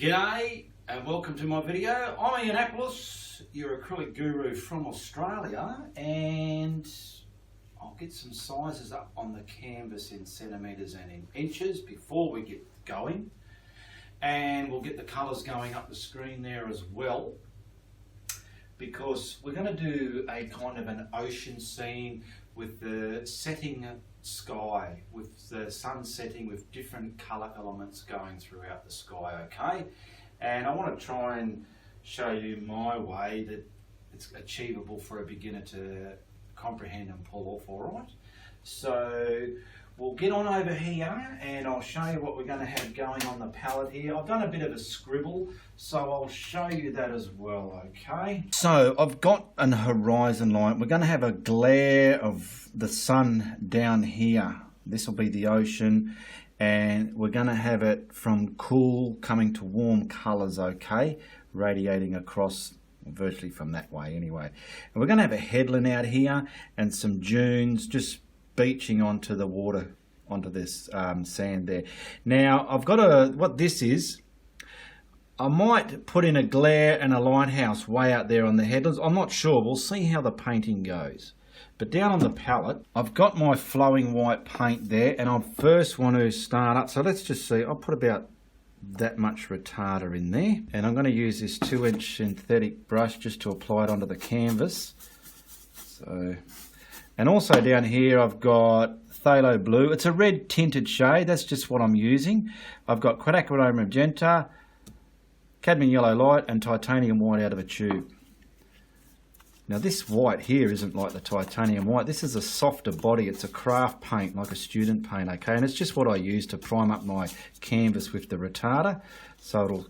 G'day and welcome to my video. I'm Ianapolis, your acrylic guru from Australia, and I'll get some sizes up on the canvas in centimetres and in inches before we get going, and we'll get the colours going up the screen there as well, because we're going to do a kind of an ocean scene with the setting sky, with the sun setting with different colour elements going throughout the sky, okay? And I want to try and show you my way that it's achievable for a beginner to comprehend and pull off, alright? So we'll get on over here and I'll show you what we're going to have going on the palette here. I've done a bit of a scribble, so I'll show you that as well, okay? So I've got an horizon line. We're going to have a glare of the sun down here. This will be the ocean, and we're going to have it from cool coming to warm colours, okay? Radiating across virtually from that way anyway. And we're going to have a headland out here and some dunes just beaching onto the water, onto this sand there. Now I've got what this is, I might put in a glare and a lighthouse way out there on the headlands. I'm not sure, we'll see how the painting goes. But down on the palette, I've got my flowing white paint there, and I first want to start up. So let's just see, I'll put about that much retarder in there, and I'm going to use this 2-inch synthetic brush just to apply it onto the canvas. So, and also down here I've got phthalo blue. It's a red tinted shade, that's just what I'm using. I've got quinacridone magenta, cadmium yellow light, and titanium white out of a tube. Now this white here isn't like the titanium white. This is a softer body. It's a craft paint, like a student paint, okay? And it's just what I use to prime up my canvas with the retarder. So it'll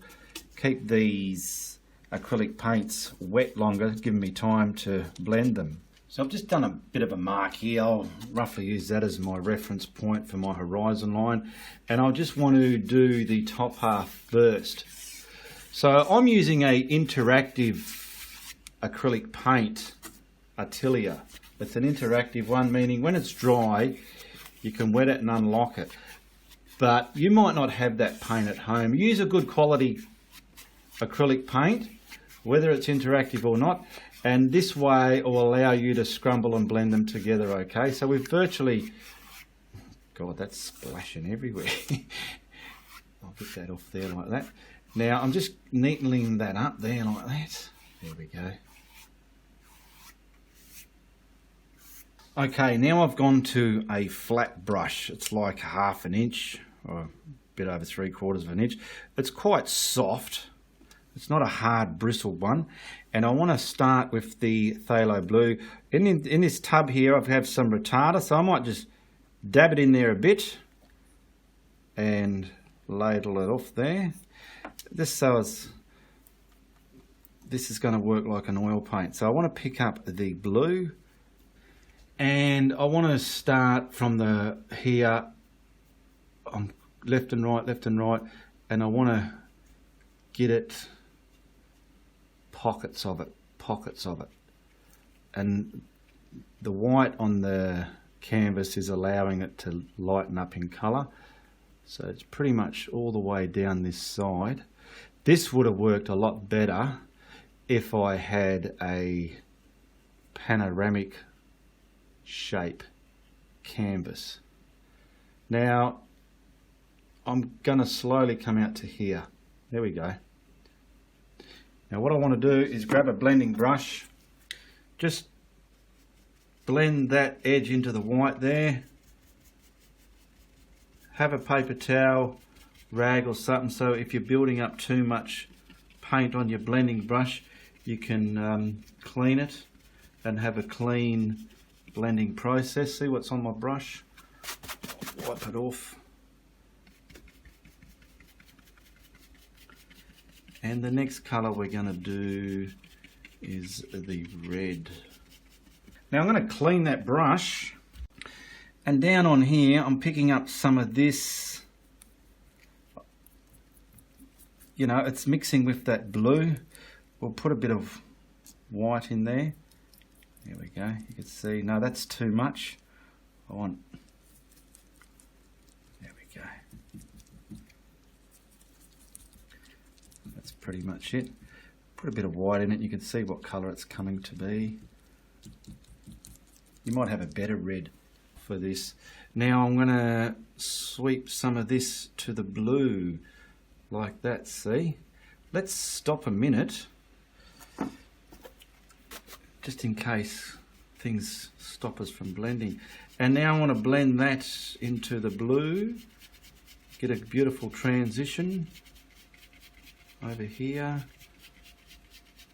keep these acrylic paints wet longer, giving me time to blend them. So I've just done a bit of a mark here. I'll roughly use that as my reference point for my horizon line. And I just want to do the top half first. So I'm using a interactive acrylic paint, Atelier. It's an interactive one, meaning when it's dry, you can wet it and unlock it. But you might not have that paint at home. Use a good quality acrylic paint, whether it's interactive or not, and this way it will allow you to scrumble and blend them together, okay? So we've virtually, God, that's splashing everywhere. I'll get that off there like that. Now I'm just neatling that up there like that. There we go. Okay, now I've gone to a flat brush. It's like 1/2 inch or a bit over 3/4 of an inch. It's quite soft. It's not a hard bristled one. And I want to start with the phthalo blue. In this tub here I have some retarder, so I might just dab it in there a bit and ladle it off there. This is going to work like an oil paint. So I want to pick up the blue, and I want to start from the here, left and right, and I want to get it, pockets of it. And the white on the canvas is allowing it to lighten up in colour. So it's pretty much all the way down this side. This would have worked a lot better if I had a panoramic shape canvas. Now I'm going to slowly come out to here. There we go. Now what I want to do is grab a blending brush, just blend that edge into the white there. Have a paper towel, rag or something, so if you're building up too much paint on your blending brush, you can clean it and have a clean blending process. See what's on my brush? Wipe it off. And the next colour we're going to do is the red. Now I'm going to clean that brush, and down on here I'm picking up some of this. You know, it's mixing with that blue. We'll put a bit of white in there. There we go. You can see, no, that's too much. I want, there we go. pretty much it. Put a bit of white in it, you can see what colour it's coming to be. You might have a better red for this. Now I'm going to sweep some of this to the blue, like that, see? Let's stop a minute, just in case things stop us from blending. And now I want to blend that into the blue, get a beautiful transition over here.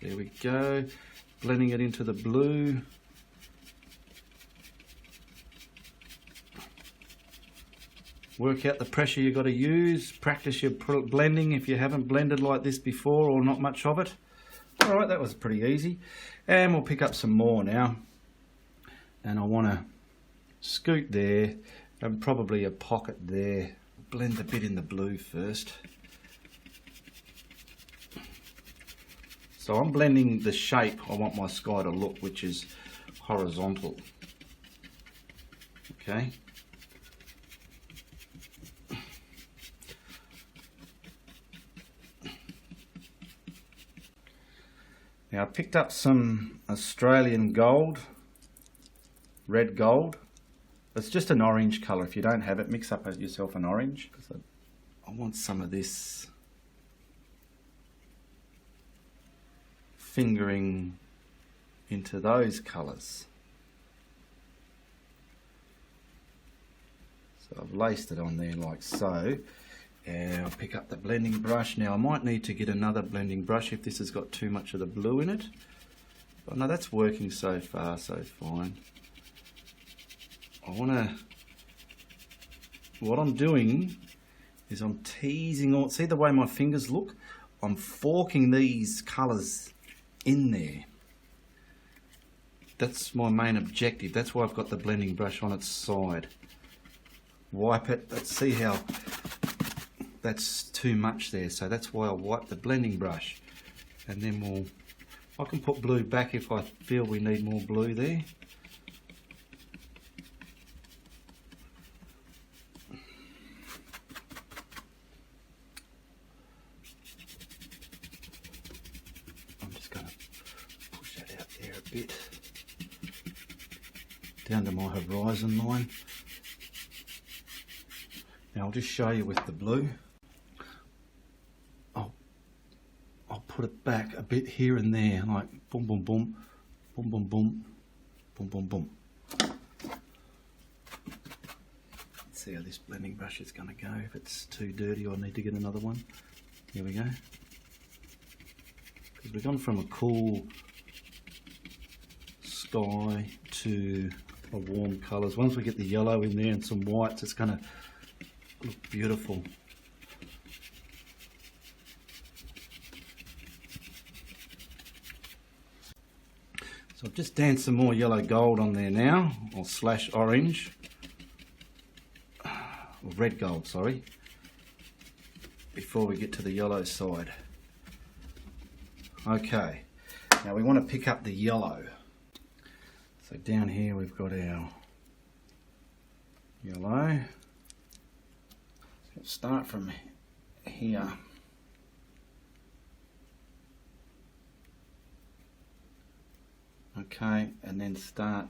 There we go, blending it into the blue. Work out the pressure you've got to use, practice your blending if you haven't blended like this before or not much of it. Alright, that was pretty easy. And we'll pick up some more now. And I want to scoot there and probably a pocket there. Blend a bit in the blue first. So I'm blending the shape I want my sky to look, which is horizontal. Okay. Now I picked up some Australian gold, red gold. It's just an orange colour. If you don't have it, mix up yourself an orange. I want some of this fingering into those colours. So I've laced it on there like so. And I'll pick up the blending brush. Now I might need to get another blending brush if this has got too much of the blue in it. But no, that's working so far, so fine. What I'm doing is I'm teasing all, see the way my fingers look? I'm forking these colours in there. That's my main objective. That's why I've got the blending brush on its side. Wipe it. Let's see how that's too much there. So that's why I'll wipe the blending brush. And then I can put blue back if I feel we need more blue there. I'm just going to push that out there a bit. Down to my horizon line. Now I'll just show you with the blue. I'll put it back a bit here and there, like boom, boom, boom, boom, boom, boom, boom, boom, boom. Let's see how this blending brush is going to go. If it's too dirty, I need to get another one. Here we go. Because we've gone from a cool sky to a warm colours. Once we get the yellow in there and some whites, it's going to look beautiful. So I've just danced some more yellow gold on there now, or slash orange, or red gold, sorry, before we get to the yellow side. Okay, now we want to pick up the yellow. So down here we've got our yellow. Let's start from here. Okay, and then start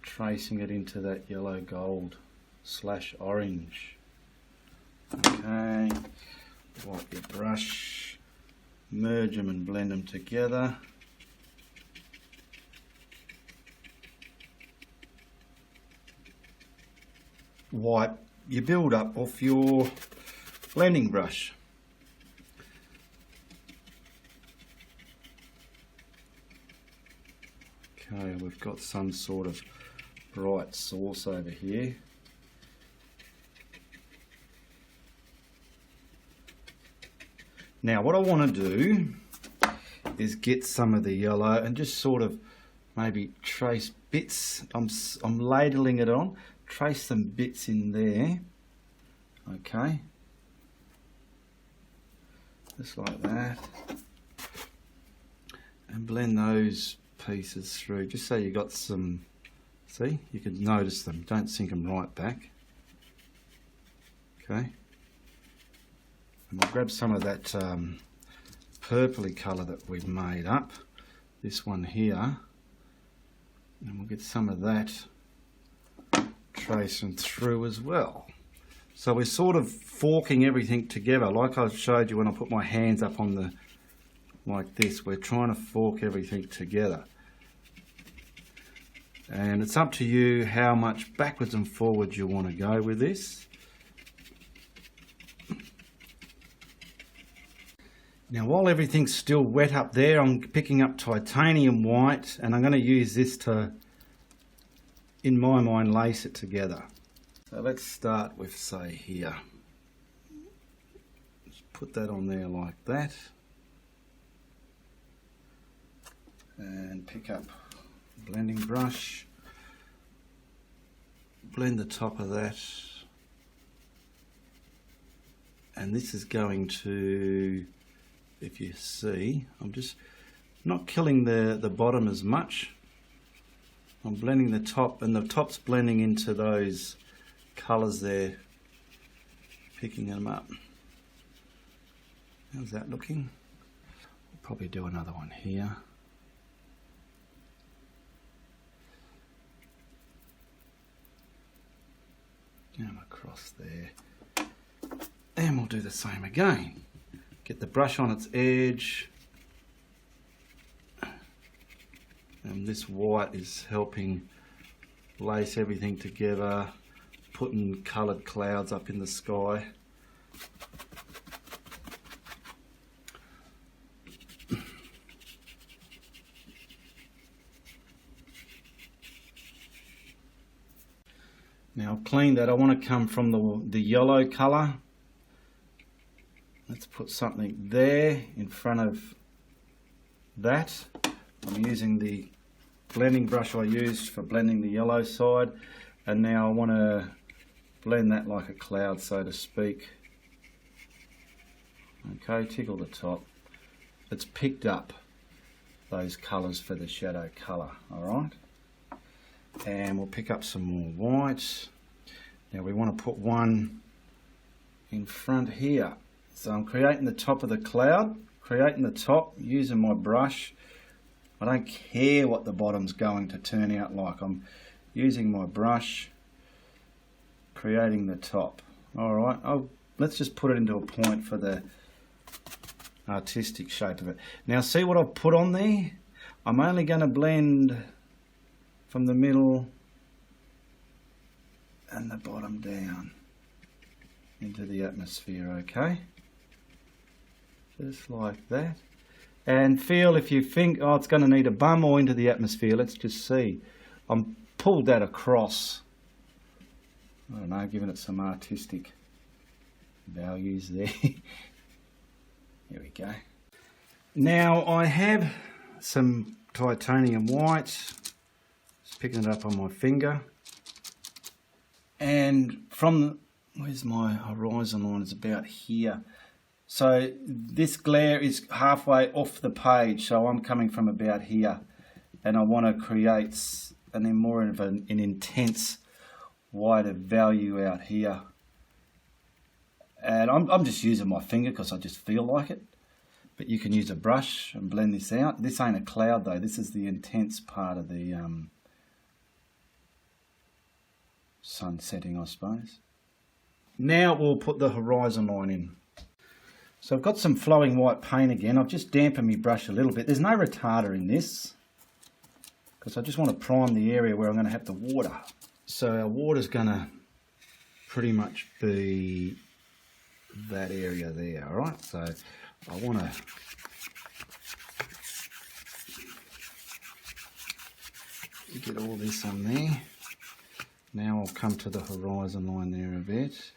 tracing it into that yellow gold slash orange. Okay, wipe your brush, merge them and blend them together. Wipe your build up off your blending brush. Okay, we've got some sort of bright source over here. Now what I want to do is get some of the yellow and just sort of maybe trace bits. I'm ladling it on. Trace some bits in there, okay, just like that, and blend those pieces through, just so you got some, see, you can notice them, don't sink them right back, okay, and we'll grab some of that purpley colour that we've made up, this one here, and we'll get some of that tracing through as well. So we're sort of forking everything together, like I showed you when I put my hands up on the, like this. We're trying to fork everything together. And it's up to you how much backwards and forwards you want to go with this. Now while everything's still wet up there, I'm picking up titanium white, and I'm going to use this to, in my mind, lace it together. So let's start with, say, here. Just put that on there like that. And pick up a blending brush. Blend the top of that. And this is going to, if you see, I'm just not killing the bottom as much. I'm blending the top, and the top's blending into those colours there, picking them up. How's that looking? We'll probably do another one here. Come across there. And we'll do the same again. Get the brush on its edge. And this white is helping lace everything together, putting coloured clouds up in the sky. Now I've cleaned that. I want to come from the yellow colour. Let's put something there in front of that. I'm using the blending brush I used for blending the yellow side, and now I want to blend that like a cloud, so to speak. Okay, tickle the top. It's picked up those colours for the shadow colour, alright? And we'll pick up some more white. Now we want to put one in front here. So I'm creating the top of the cloud, creating the top, using my brush. I don't care what the bottom's going to turn out like. I'm using my brush, creating the top. Alright, let's just put it into a point for the artistic shape of it. Now see what I've put on there? I'm only going to blend from the middle and the bottom down into the atmosphere, okay? Just like that. And feel if you think, oh, it's going to need a bum or into the atmosphere, let's just see. I'm pulled that across. I don't know, giving it some artistic values there. There we go. Now I have some titanium white. Just picking it up on my finger. And from, where's my horizon line? It's about here. So this glare is halfway off the page, so I'm coming from about here, and I want to create more of an intense wider value out here. And I'm just using my finger because I just feel like it, but you can use a brush and blend this out. This ain't a cloud though, this is the intense part of the sun setting, I suppose. Now we'll put the horizon line in. So I've got some flowing white paint again. I've just dampened my brush a little bit. There's no retarder in this because I just want to prime the area where I'm going to have the water. So our water's going to pretty much be that area there, all right? So I want to get all this on there. Now I'll come to the horizon line there a bit.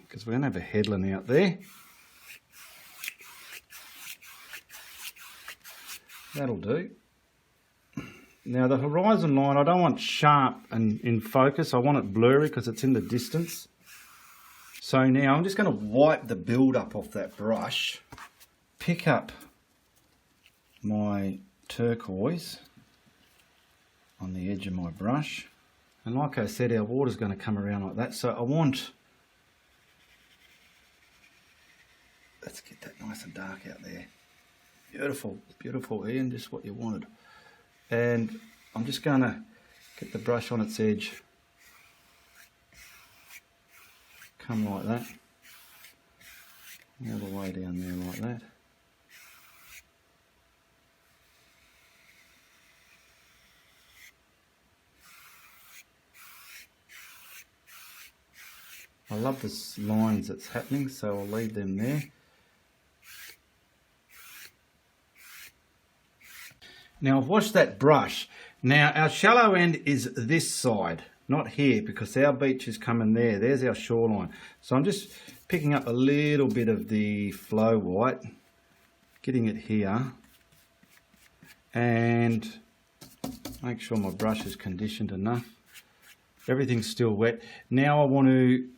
Because we're going to have a headland out there. That'll do. Now the horizon line, I don't want sharp and in focus. I want it blurry because it's in the distance. So now I'm just going to wipe the build up off that brush. Pick up my turquoise on the edge of my brush. And like I said, our water's going to come around like that. So I want let's get that nice and dark out there. Beautiful, beautiful, Ian, just what you wanted. And I'm just going to get the brush on its edge. Come like that. All the way down there like that. I love the lines that's happening, so I'll leave them there. Now I've washed that brush. Now our shallow end is this side, not here, because our beach is coming there. There's our shoreline. So I'm just picking up a little bit of the flow white, getting it here, and make sure my brush is conditioned enough. Everything's still wet. Now I want to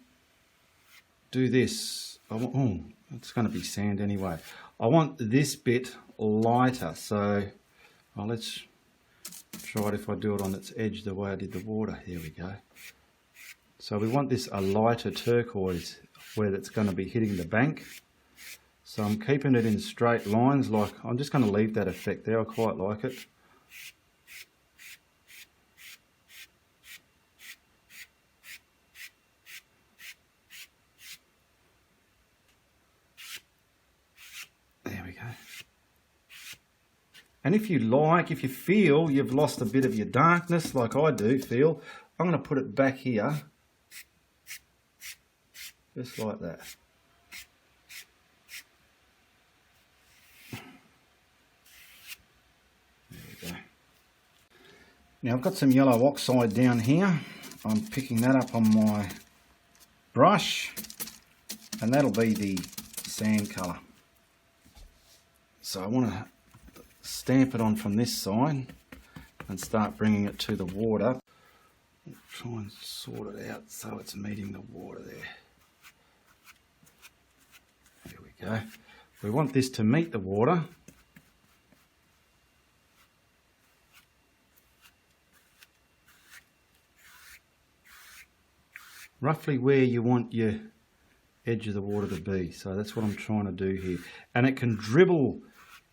do this. Oh, it's going to be sand anyway. I want this bit lighter, so let's try it if I do it on its edge the way I did the water. Here we go. So we want this a lighter turquoise where it's going to be hitting the bank. So I'm keeping it in straight lines. Like, I'm just going to leave that effect there. I quite like it. There we go. And if you feel you've lost a bit of your darkness, like I do feel, I'm going to put it back here, just like that. There we go. Now I've got some yellow oxide down here. I'm picking that up on my brush, and that'll be the sand colour. So I want to stamp it on from this side and start bringing it to the water. Try and sort it out so it's meeting the water there. There we go. We want this to meet the water. Roughly where you want your edge of the water to be. So that's what I'm trying to do here. And it can dribble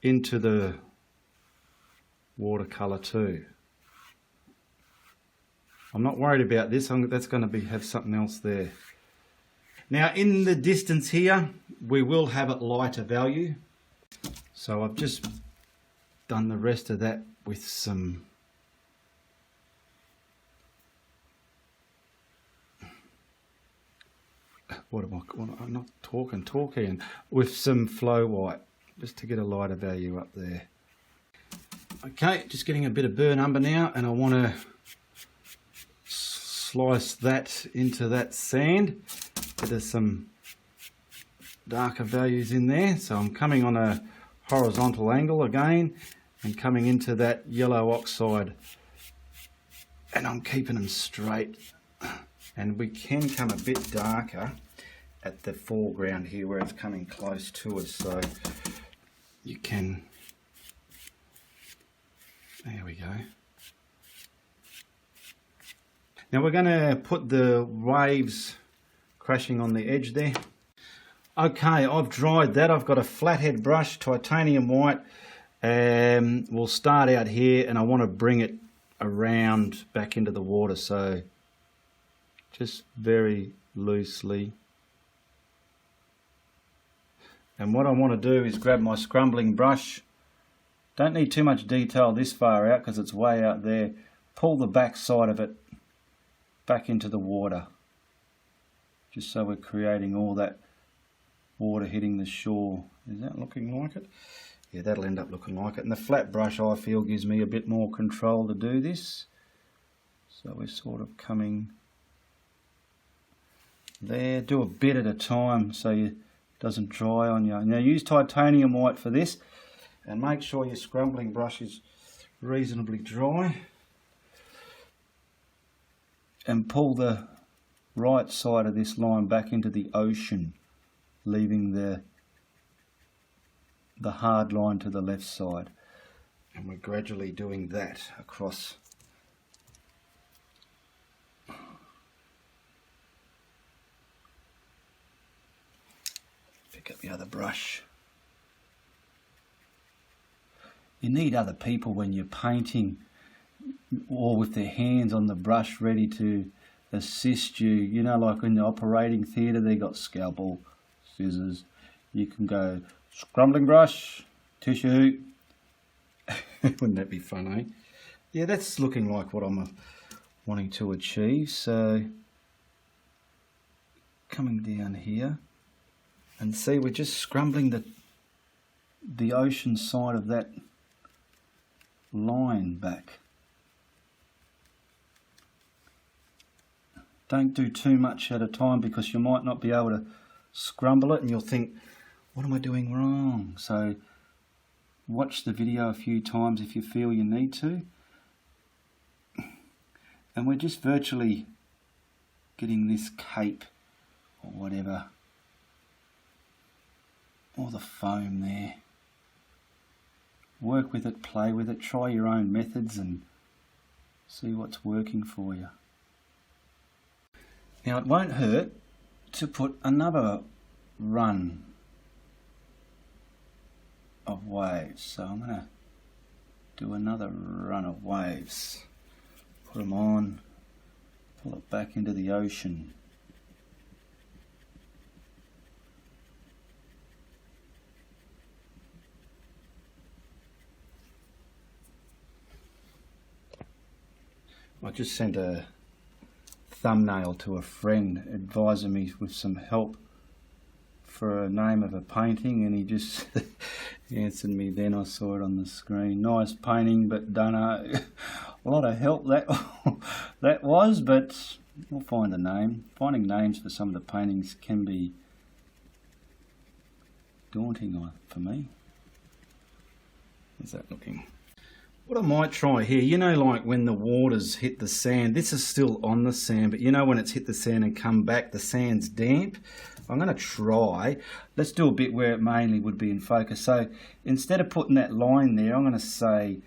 into the watercolour too. I'm not worried about this. That's going to have something else there. Now in the distance here, we will have it lighter value. So I've just done the rest of that with some I'm not talking with some flow white, just to get a lighter value up there. Okay, just getting a bit of burn umber now, and I want to slice that into that sand. There's some darker values in there, so I'm coming on a horizontal angle again and coming into that yellow oxide, and I'm keeping them straight. And we can come a bit darker at the foreground here where it's coming close to us, so you can, there we go. Now we're going to put the waves crashing on the edge there. Okay, I've dried that. I've got a flathead brush, titanium white, and we'll start out here, and I want to bring it around back into the water, so just very loosely. And what I want to do is grab my scrumbling brush. Don't need too much detail this far out because it's way out there. Pull the back side of it back into the water, just so we're creating all that water hitting the shore. Is that looking like it? Yeah, that'll end up looking like it. And the flat brush, I feel, gives me a bit more control to do this. So we're sort of coming there. Do a bit at a time so it doesn't dry on you. Now use titanium white for this, and make sure your scrumbling brush is reasonably dry. And pull the right side of this line back into the ocean, leaving the hard line to the left side. And we're gradually doing that across. Get the other brush. You need other people when you're painting, or with their hands on the brush ready to assist you. You know, like in the operating theatre, they got scalpel, scissors. You can go scrumbling brush, tissue. Wouldn't that be fun, eh? Yeah, that's looking like what I'm wanting to achieve. So coming down here, and see, we're just scrumbling the ocean side of that line back. Don't do too much at a time, because you might not be able to scrumble it and you'll think, what am I doing wrong? So watch the video a few times if you feel you need to. And we're just virtually getting this cape or whatever, or the foam there. Work with it, play with it, try your own methods and see what's working for you. Now, it won't hurt to put another run of waves. So I'm going to do another run of waves. Put them on, pull it back into the ocean. I just sent a thumbnail to a friend advising me with some help for a name of a painting, and he just answered me then. I saw it on the screen. Nice painting, but don't know. A lot of help that was, but we'll find a name. Finding names for some of the paintings can be daunting for me. How's that looking? What I might try here, you know, like when the waters hit the sand, this is still on the sand, but you know when it's hit the sand and come back, the sand's damp. I'm going to try, let's do a bit where it mainly would be in focus. So instead of putting that line there, I'm going to say,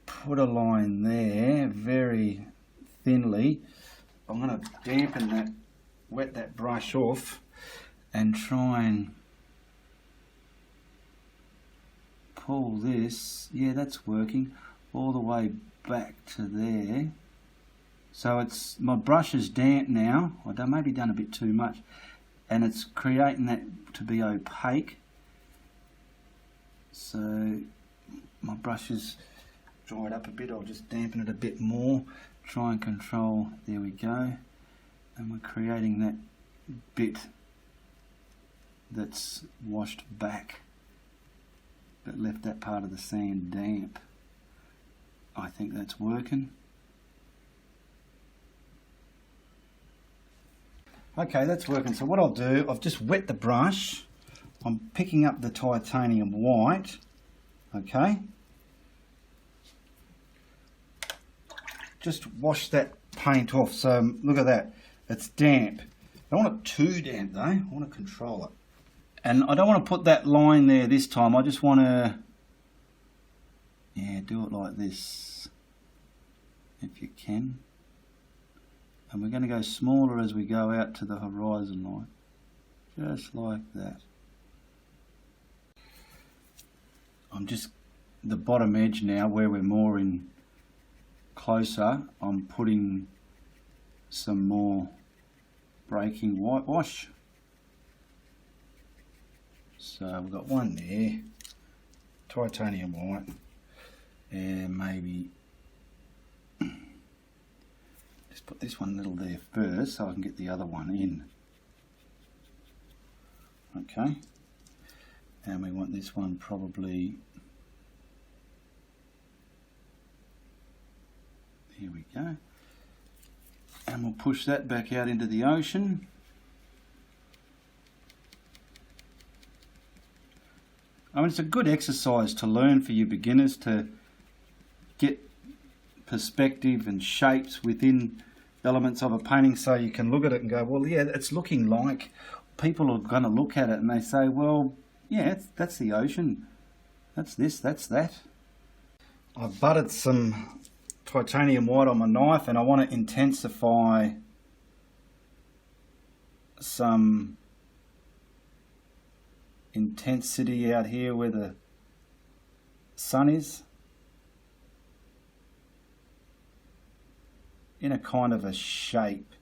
put a line there very thinly. I'm going to dampen that, wet that brush off and try and pull this, yeah, that's working, all the way back to there. So it's, my brush is damp now. I've maybe done a bit too much, and it's creating that to be opaque. So my brush is dried up a bit. I'll just dampen it a bit more, try and control, there we go. And we're creating that bit that's washed back, but left that part of the sand damp. I think that's working. Okay, that's working. So what I'll do, I've just wet the brush. I'm picking up the titanium white. Okay. Just wash that paint off. So look at that. It's damp. I don't want it too damp though. I want to control it. And I don't want to put that line there this time. I just want to, yeah, do it like this, if you can. And we're going to go smaller as we go out to the horizon line, just like that. I'm just, the bottom edge now, where we're more in closer, I'm putting some more breaking whitewash. So we've got one there, titanium white, and maybe just put this one a little there first so I can get the other one in. Okay, and we want this one probably, here we go, and we'll push that back out into the ocean. I mean, it's a good exercise to learn for you beginners, to get perspective and shapes within elements of a painting, so you can look at it and go, well, yeah, it's looking like, people are going to look at it and they say, well, yeah, that's the ocean, that's this, that's that. I've buttered some titanium white on my knife, and I want to intensify some intensity out here where the sun is, in a kind of a shape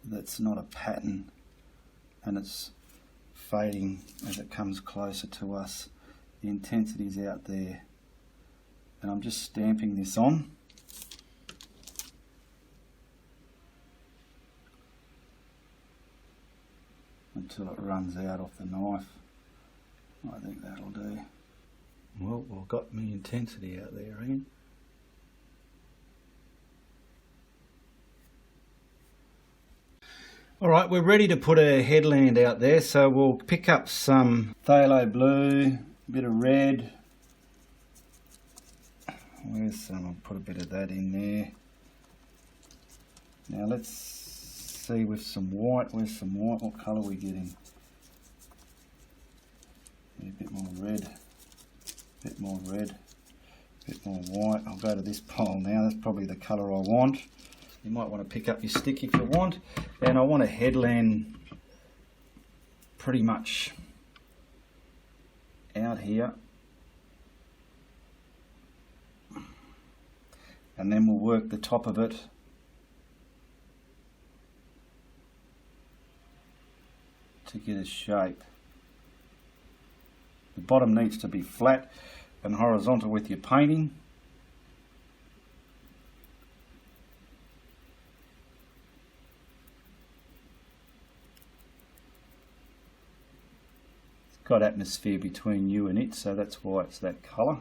that's not a pattern, and it's fading as it comes closer to us. The intensity's out there, and I'm just stamping this on. Until it runs out off the knife. I think that'll do. Well, I've got my intensity out there, Ian. Alright, we're ready to put a headland out there, so we'll pick up some phthalo blue, a bit of red. Where's some? I'll put a bit of that in there. Now let's see with some white. Where's some white? What colour are we getting? Yeah, a bit more red, a bit more red, a bit more white. I'll go to this pile now. That's probably the colour I want. You might want to pick up your stick if you want. And I want a headland pretty much out here. And then we'll work the top of it to get a shape. The bottom needs to be flat and horizontal with your painting. It's got atmosphere between you and it, so that's why it's that colour.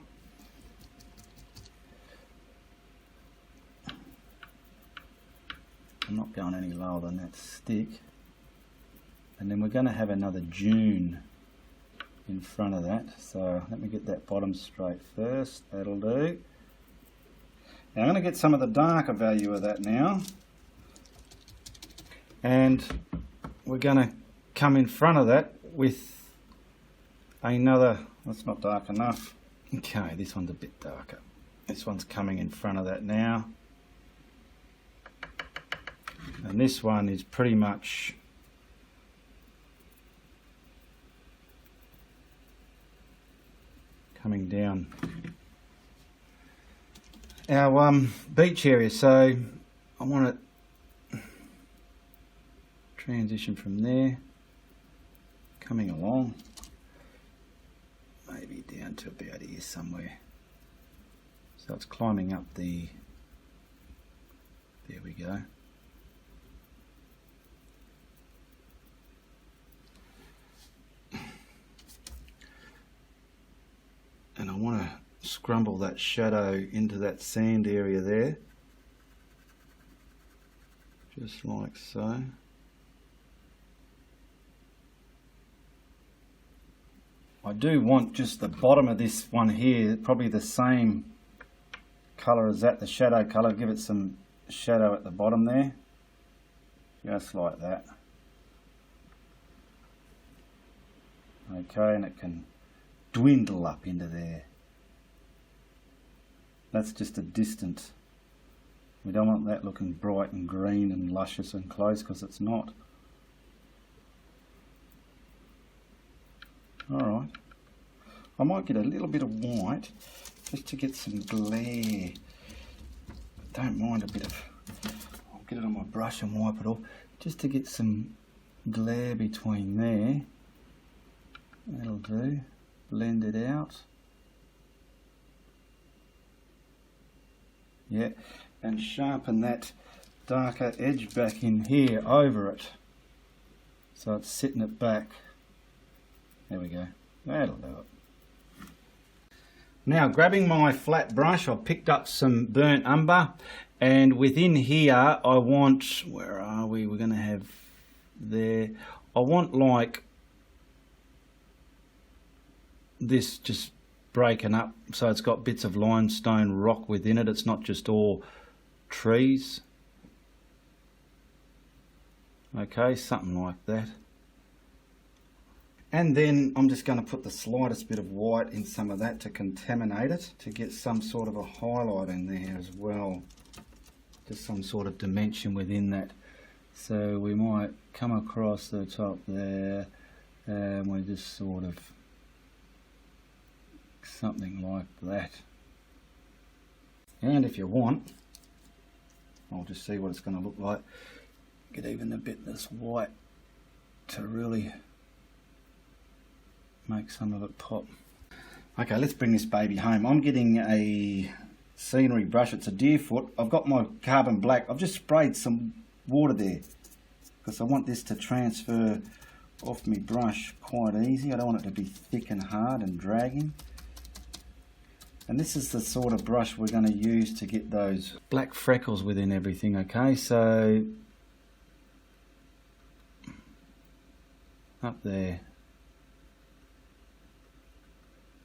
I'm not going any lower than that stick. And then we're going to have another dune in front of that. So let me get that bottom straight first. That'll do. Now I'm going to get some of the darker value of that now. And we're going to come in front of that with another, that's not dark enough. Okay, this one's a bit darker. This one's coming in front of that now. And this one is pretty much coming down our beach area. So I want to transition from there, coming along, maybe down to about here somewhere. So it's climbing up the, there we go. And I want to scrumble that shadow into that sand area there, just like so. I do want just the bottom of this one here, probably the same colour as that, the shadow colour, give it some shadow at the bottom there, just like that. Okay, and it can dwindle up into there. That's just a distant. We don't want that looking bright and green and luscious and close, because it's not. Alright. I might get a little bit of white just to get some glare. Don't mind a bit of, I'll get it on my brush and wipe it off, just to get some glare between there. That'll do. Blend it out. Yeah, and sharpen that darker edge back in here over it, so it's sitting it back. There we go. That'll do it. Now, grabbing my flat brush, I've picked up some burnt umber, and within here I want, where are we? We're going to have there. I want like this just breaking up, so it's got bits of limestone rock within it. It's not just all trees. Okay, something like that. And then I'm just going to put the slightest bit of white in some of that to contaminate it, to get some sort of a highlight in there as well. Just some sort of dimension within that. So we might come across the top there, And we just sort of something like that. And if you want, I'll just see what it's going to look like. Get even a bit that's white to really make some of it pop. Okay, let's bring this baby home. I'm getting a scenery brush. It's a deer foot. I've got my carbon black. I've just sprayed some water there because I want this to transfer off my brush quite easy. I don't want it to be thick and hard and dragging. And this is the sort of brush we're going to use to get those black freckles within everything. Okay, so up there,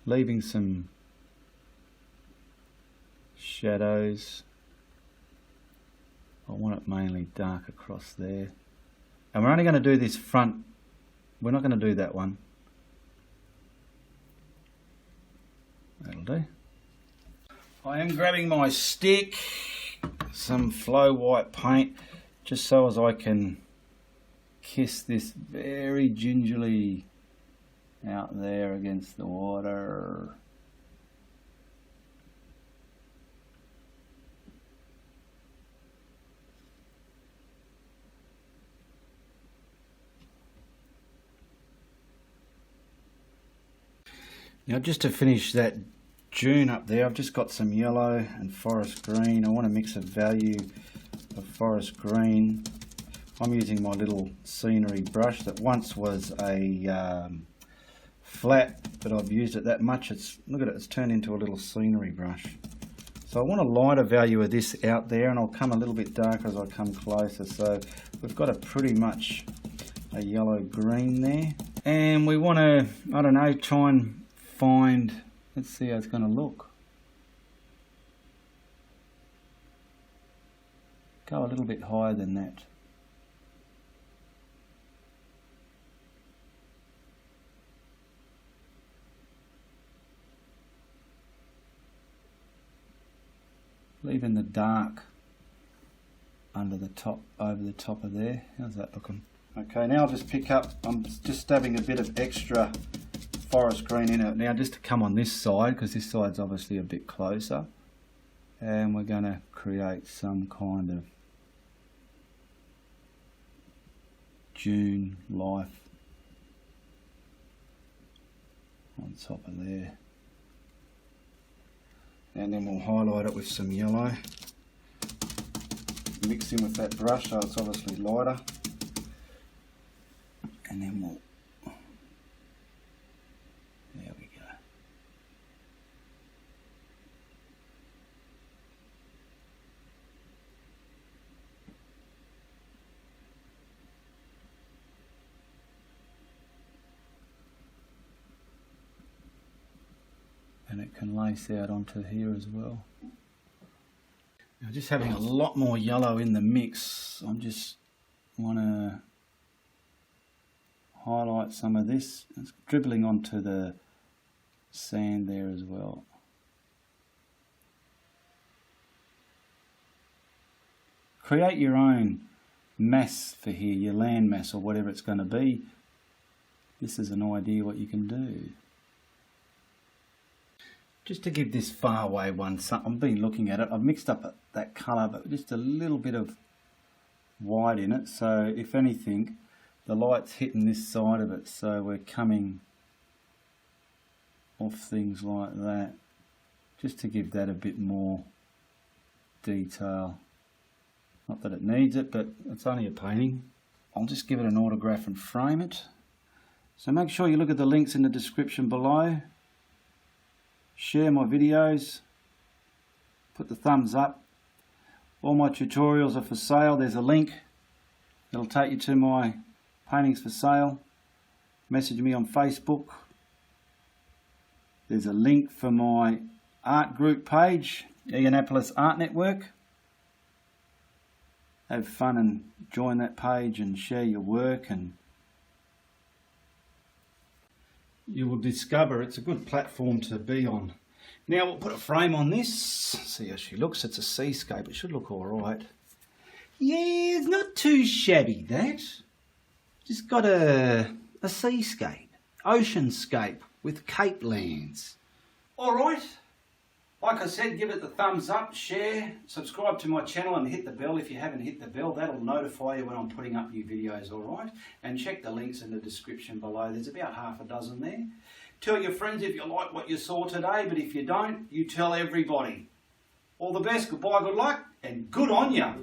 leaving some shadows. I want it mainly dark across there. And we're only going to do this front. We're not going to do that one. That'll do. I am grabbing my stick, some flow white paint, just so as I can kiss this very gingerly out there against the water. Now, just to finish that dune up there, I've just got some yellow and forest green. I want to mix a value of forest green. I'm using my little scenery brush that once was a flat, but I've used it that much. Look at it, it's turned into a little scenery brush. So I want a lighter value of this out there, and I'll come a little bit darker as I come closer. So we've got a pretty much a yellow green there, and we want to, I don't know, try and find, let's see how it's going to look. Go a little bit higher than that. Leaving the dark under the top, over the top of there. How's that looking? Okay, now I'll just pick up, I'm just stabbing a bit of extra forest green in it now, just to come on this side, because this side's obviously a bit closer, and we're going to create some kind of dune life on top of there, and then we'll highlight it with some yellow, mix in with that brush so it's obviously lighter, and then we'll, there we go. And it can lace out onto here as well. Now, just having a lot more yellow in the mix, I just want to highlight some of this. It's dribbling onto the sand there as well. Create your own mass for here, your land mass or whatever it's going to be. This is an idea what you can do. Just to give this far away one, I've been looking at it, I've mixed up that colour but just a little bit of white in it, so if anything the light's hitting this side of it, so we're coming off things like that, just to give that a bit more detail. Not that it needs it, but it's only a painting. I'll just give it an autograph and frame it. So make sure you look at the links in the description below. Share my videos. Put the thumbs up. All my tutorials are for sale. There's a link. It'll take you to my paintings for sale. Message me on Facebook. There's a link for my art group page, Ianapolis Art Network. Have fun and join that page and share your work, and you will discover it's a good platform to be on. Now we'll put a frame on this, see how she looks. It's a seascape, it should look alright. Yeah, it's not too shabby that. Just got a a seascape, oceanscape with Cape Lands. Alright, like I said, give it the thumbs up, share, subscribe to my channel and hit the bell if you haven't hit the bell. That'll notify you when I'm putting up new videos, alright? And check the links in the description below. There's about half a dozen there. Tell your friends if you like what you saw today, but if you don't, you tell everybody. All the best, goodbye, good luck, and good on ya.